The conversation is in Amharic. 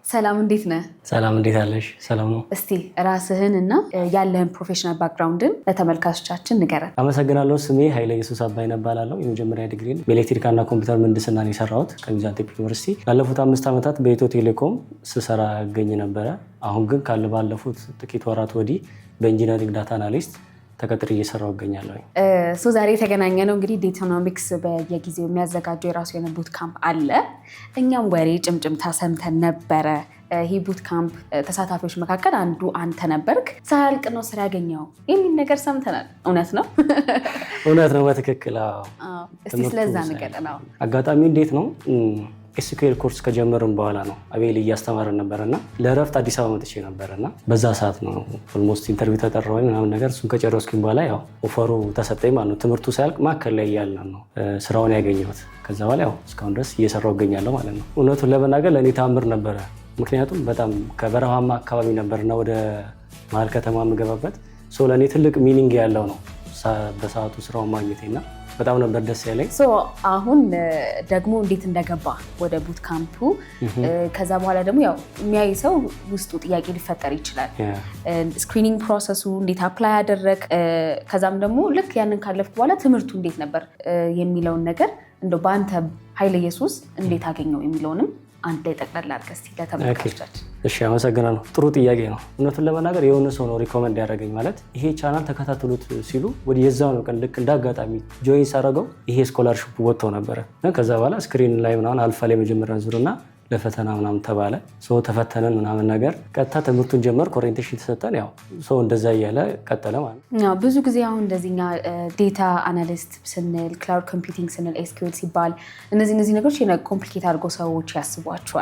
ሰላም እንዴት ነህ? ሰላም እንዴት አለሽ? ሰላም ነው። እስቲ ራስህን እና ያለህን ፕሮፌሽናል ባክግራውንድን ለተመልካቾቻችን ንገረን። አመሰግናለሁ። ስሜ ኃይለ ኢየሱስ አባይነህ እባላለሁ። የመጀመሪያ ዲግሪን በኤሌክትሪካልና ኮምፒውተር ምህንድስና ነው የሰራሁት ከሚዛንቴፕ ዩኒቨርሲቲ። ላለፉት 5 ዓመታት በኢትዮ ቴሌኮም ስሰራ እገኝ ነበረ። አሁን ግን ባለፉት ጥቂት ወራት ወዲህ በኢንጂነሪንግ ዳታ አናሊስት ተቀጥሬ እየሰራሁ እገኛለሁ። ዛሬ የተገናኘ ነው እንግዲህ ዴታኖሚክስ በየጊዜው የሚያዘጋጀው የራሱ የሆነ ቡት ካምፕ አለ። እኛም ወሬ ጭምጭምታ ሰምተን ነበረ። ይህ ቡት ካምፕ ተሳታፊዎች መካከል አንዱ አንተ ነበርክ። ሳያልቅ ነው ስራ ያገኘው የሚል ነገር ሰምተናል። እውነት ነው? እውነት ነው፣ በትክክል። እስቲ ስለዛ ነገር ነው። አጋጣሚ እንዴት ነው? ኤስኪዩኤል ኮርስ ከጀመርን በኋላ ነው አቤል እያስተማረን ነበርና ለእረፍት አዲስ አበባ መጥቼ ነበርና በዛ ሰዓት ነው ኦልሞስት ኢንተርቪው ተጠራሁኝ ምናምን ነገር። እሱን ከጨረስኩኝ በኋላ ያው ኦፈሩ ተሰጠኝ ማለት ነው። ትምህርቱ ሳያልቅ ማዕከል ላይ እያለን ነው ስራውን ያገኘሁት። ከዛ በኋላ ያው እስካሁን ድረስ እየሰራሁ እገኛለሁ ማለት ነው። እውነቱን ለመናገር ለእኔ ተአምር ነበረ። ምክንያቱም በጣም ከበረሃማ አካባቢ ነበርና ወደ መሀል ከተማ የምገባበት ሰው ለእኔ ትልቅ ሚኒንግ ያለው ነው በሰዓቱ ስራውን ማግኘቴና በጣም ነበር ደስ ያለኝ። አሁን ደግሞ እንዴት እንደገባ ወደ ቡት ካምፑ፣ ከዛ በኋላ ደግሞ ያው የሚያይ ሰው ውስጡ ጥያቄ ሊፈጠር ይችላል። ስክሪኒንግ ፕሮሰሱ እንዴት አፕላይ ያደረግ፣ ከዛም ደግሞ ልክ ያንን ካለፍኩ በኋላ ትምህርቱ እንዴት ነበር የሚለውን ነገር እንደው በአንተ ኃይለ ኢየሱስ እንዴት አገኘው የሚለውንም አንድ ላይ ጠቅላላ አድርገህ እስኪ ለተመልካቾቻችን። እሺ፣ አመሰግናለሁ። ጥሩ ጥያቄ ነው። እውነቱን ለመናገር የሆነ ሰው ነው ሪኮመንድ ያደረገኝ። ማለት ይሄ ቻናል ተከታተሉት ሲሉ ወደ የዛው ነው ቀን ልክ እንዳጋጣሚ ጆይን ሳደርገው ይሄ ስኮላርሺፕ ወጥቶ ነበረ። ከዛ በኋላ ስክሪን ላይ ምናምን አልፋ ላይ መጀመሪያ ዙርና ለፈተና ምናምን ተባለ። ተፈተነን ምናምን ነገር ቀጥታ ትምህርቱን ጀመር። ኦሪየንቴሽን ተሰጠን። ያው እንደዛ እያለ ቀጠለ ማለት ነው። ብዙ ጊዜ አሁን እንደዚህኛ ዴታ አናሊስት ስንል ክላውድ ኮምፒውቲንግ ስንል ኤስኪዩኤል ሲባል እነዚህ ነገሮች ኮምፕሊኬት አድርገው ሰዎች ያስቧቸዋል።